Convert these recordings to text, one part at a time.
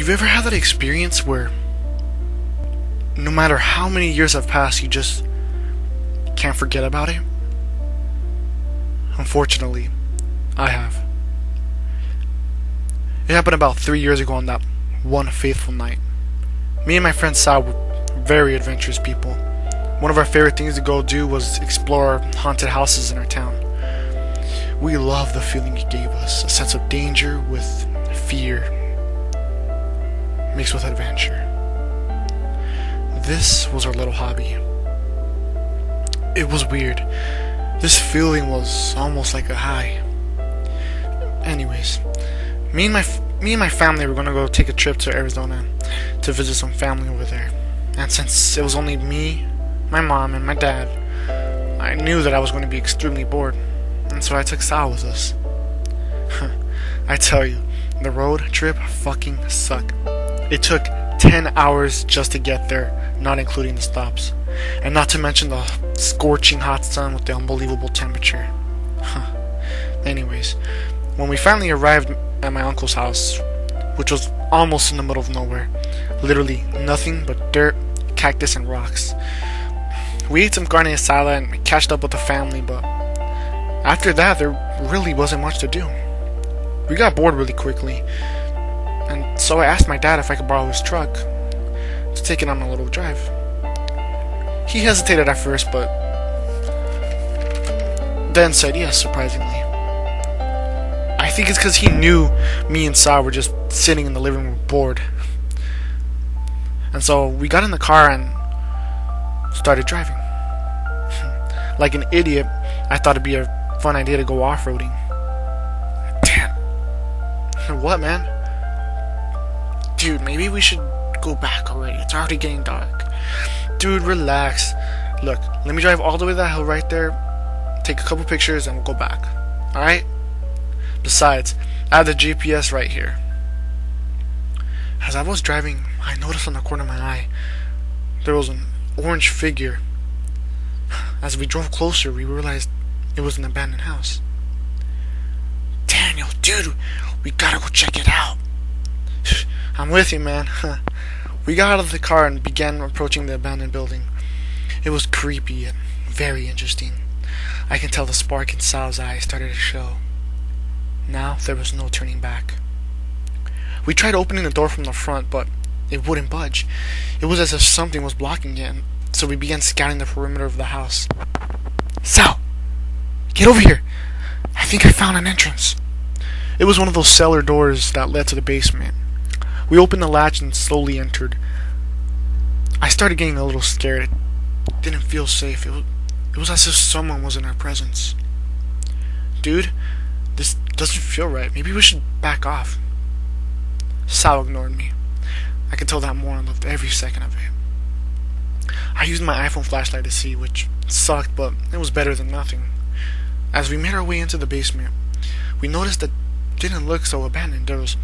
You've ever had that experience where no matter how many years have passed, you just can't forget about it? Unfortunately, I have. It happened about 3 years ago on that one fateful night. Me and my friend Sal were very adventurous people. One of our favorite things to go do was explore haunted houses in our town. We loved the feeling it gave us, a sense of danger with fear mixed with adventure. This was our little hobby. It was weird. This feeling was almost like a high. Anyways, me and my family were gonna go take a trip to Arizona to visit some family over there. And since it was only me, my mom, and my dad, I knew that I was going to be extremely bored. And so I took Sal with us. I tell you, the road trip fucking sucked. It took 10 hours just to get there, not including the stops. And not to mention the scorching hot sun with the unbelievable temperature. Anyways, when we finally arrived at my uncle's house, which was almost in the middle of nowhere, literally nothing but dirt, cactus, and rocks. We ate some carne asada and catched up with the family, but after that, there really wasn't much to do. We got bored really quickly, and so I asked my dad if I could borrow his truck to take it on a little drive. He hesitated at first, but then said yes, surprisingly. I think it's because he knew me and Sal were just sitting in the living room bored. And so we got in the car and started driving. Like an idiot, I thought it'd be a fun idea to go off-roading. Damn. What, man? Dude, maybe we should go back already. It's already getting dark. Dude, relax. Look, let me drive all the way to that hill right there, take a couple pictures, and we'll go back. Alright? Besides, I have the GPS right here. As I was driving, I noticed on the corner of my eye there was an orange figure. As we drove closer, we realized it was an abandoned house. Daniel, dude, we gotta go check it out. I'm with you, man. We got out of the car and began approaching the abandoned building. It was creepy and very interesting. I can tell the spark in Sal's eye started to show. Now there was no turning back. We tried opening the door from the front, but it wouldn't budge. It was as if something was blocking it, so we began scouting the perimeter of the house. Sal! Get over here! I think I found an entrance. It was one of those cellar doors that led to the basement. We opened the latch and slowly entered. I started getting a little scared. It didn't feel safe. It was as if someone was in our presence. Dude, this doesn't feel right. Maybe we should back off. Sal ignored me. I could tell that moron loved every second of it. I used my iPhone flashlight to see, which sucked, but it was better than nothing. As we made our way into the basement, we noticed that it didn't look so abandoned. There was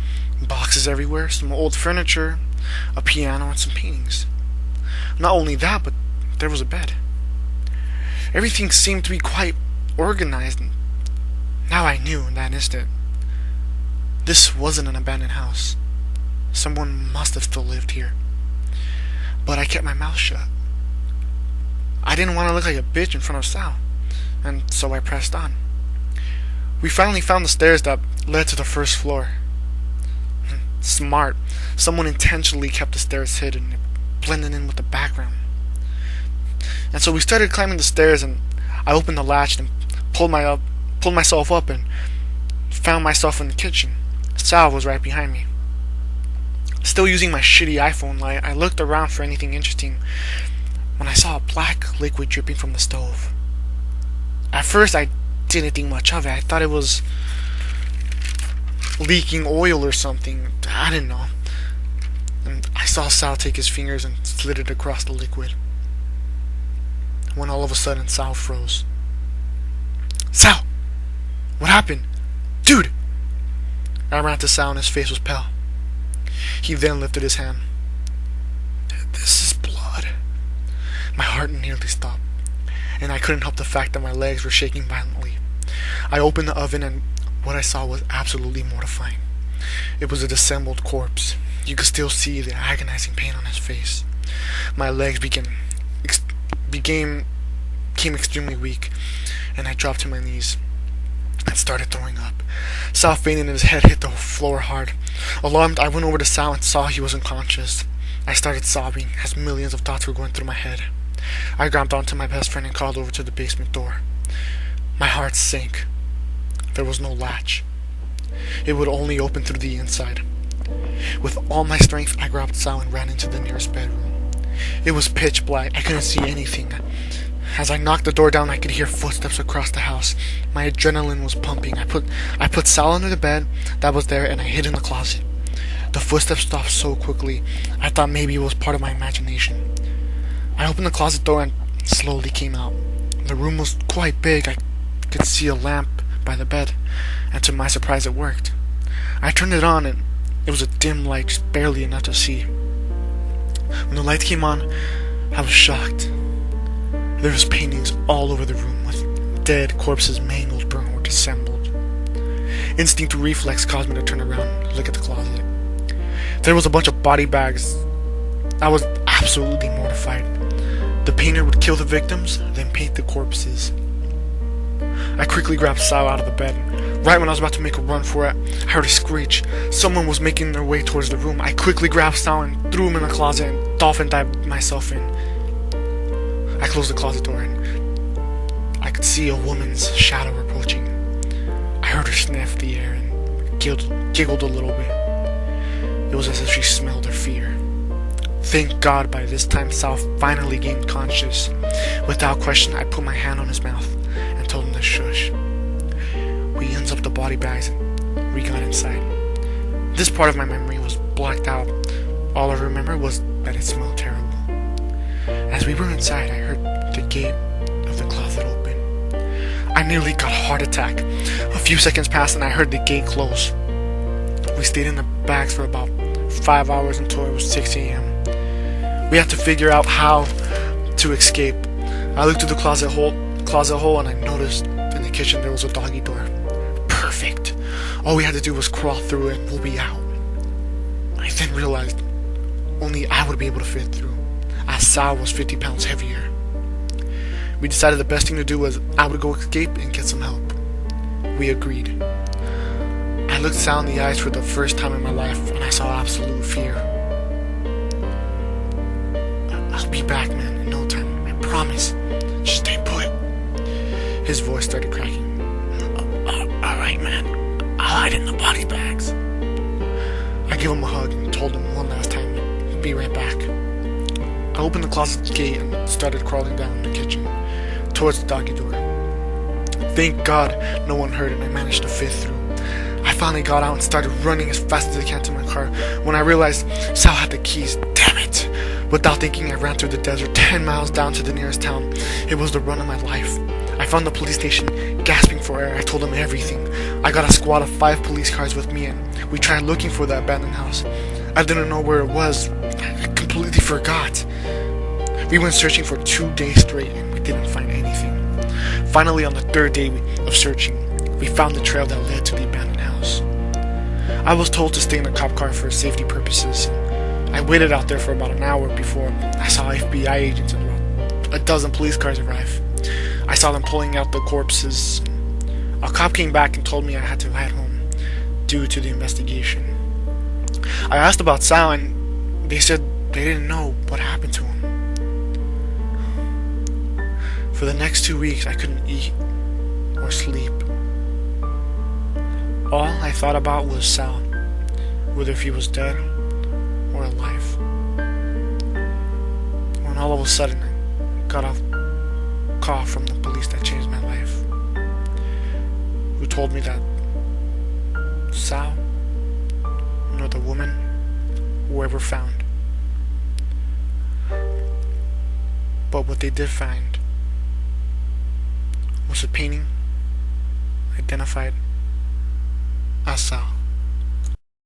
boxes everywhere, some old furniture, a piano, and some paintings. Not only that, but there was a bed. Everything seemed to be quite organized, and now I knew in that instant this wasn't an abandoned house. Someone must have still lived here. But I kept my mouth shut. I didn't want to look like a bitch in front of Sal, and so I pressed on. We finally found the stairs that led to the first floor. Smart. Someone intentionally kept the stairs hidden, blending in with the background. And so we started climbing the stairs, and I opened the latch and pulled myself up and found myself in the kitchen. Sal was right behind me. Still using my shitty iPhone light, I looked around for anything interesting when I saw a black liquid dripping from the stove. At first, I didn't think much of it. I thought it was leaking oil or something. I didn't know. And I saw Sal take his fingers and slid it across the liquid. When all of a sudden, Sal froze. Sal! What happened? Dude! I ran to Sal and his face was pale. He then lifted his hand. This is blood. My heart nearly stopped, and I couldn't help the fact that my legs were shaking violently. I opened the oven, and what I saw was absolutely mortifying. It was a dissembled corpse. You could still see the agonizing pain on his face. My legs became extremely weak, and I dropped to my knees and started throwing up. Sal fainted and his head hit the floor hard. Alarmed, I went over to Sal and saw he was unconscious. I started sobbing as millions of thoughts were going through my head. I grabbed onto my best friend and crawled over to the basement door. My heart sank. There was no latch. It would only open through the inside. With all my strength, I grabbed Sal and ran into the nearest bedroom. It was pitch black. I couldn't see anything. As I knocked the door down, I could hear footsteps across the house. My adrenaline was pumping. I put Sal under the bed that was there, and I hid in the closet. The footsteps stopped so quickly, I thought maybe it was part of my imagination. I opened the closet door and slowly came out. The room was quite big. I could see a lamp by the bed, and to my surprise it worked. I turned it on, and it was a dim light, just barely enough to see. When the light came on, I was shocked. There was paintings all over the room with dead corpses, mangled, burned, or dissembled. Instinct reflex caused me to turn around and look at the closet. There was a bunch of body bags. I was absolutely mortified. The painter would kill the victims, then paint the corpses. I quickly grabbed Sal out of the bed. Right when I was about to make a run for it, I heard a screech. Someone was making their way towards the room. I quickly grabbed Sal and threw him in the closet and dolphin dived myself in. I closed the closet door and I could see a woman's shadow approaching. I heard her sniff the air and giggled a little bit. It was as if she smelled her fear. Thank God by this time Sal finally gained conscious. Without question, I put my hand on his mouth and told him to shush. We ends up the body bags and we got inside. This part of my memory was blacked out. All I remember was that it smelled terrible. As we were inside, I heard the gate of the closet open. I nearly got a heart attack. A few seconds passed and I heard the gate close. We stayed in the bags for about 5 hours until it was 6 a.m. We had to figure out how to escape. I looked through the closet hole and I noticed in the kitchen there was a doggy door. Perfect. All we had to do was crawl through it and we'll be out. I then realized only I would be able to fit through, as Sal was 50 pounds heavier. We decided the best thing to do was I would go escape and get some help. We agreed. I looked Sal in the eyes for the first time in my life and I saw absolute fear. I'll be back, man, in no time. I promise. Just stay put. His voice started cracking. Alright, man. I'll hide in the body bags. I gave him a hug and told him one last time to be right back. I opened the closet gate and started crawling down the kitchen towards the doggy door. Thank God no one heard and I managed to fit through. I finally got out and started running as fast as I can to my car when I realized Sal had the keys. Damn it! Without thinking, I ran through the desert 10 miles down to the nearest town. It was the run of my life. I found the police station, gasping for air. I told them everything. I got a squad of 5 police cars with me and we tried looking for the abandoned house. I didn't know where it was. I completely forgot. We went searching for 2 days straight and we didn't find anything. Finally, on the 3rd day of searching, we found the trail that led to the abandoned house. I was told to stay in the cop car for safety purposes. I waited out there for about an hour before I saw FBI agents and about a dozen police cars arrive. I saw them pulling out the corpses. A cop came back and told me I had to head home due to the investigation. I asked about Sal and they said they didn't know what happened to him. For the next 2 weeks I couldn't eat or sleep. All I thought about was Sal, whether if he was dead or alive. When all of a sudden I got a call from the police that changed my life, who told me that Sal, nor the woman, were ever found. But what they did find was a painting identified as Sal.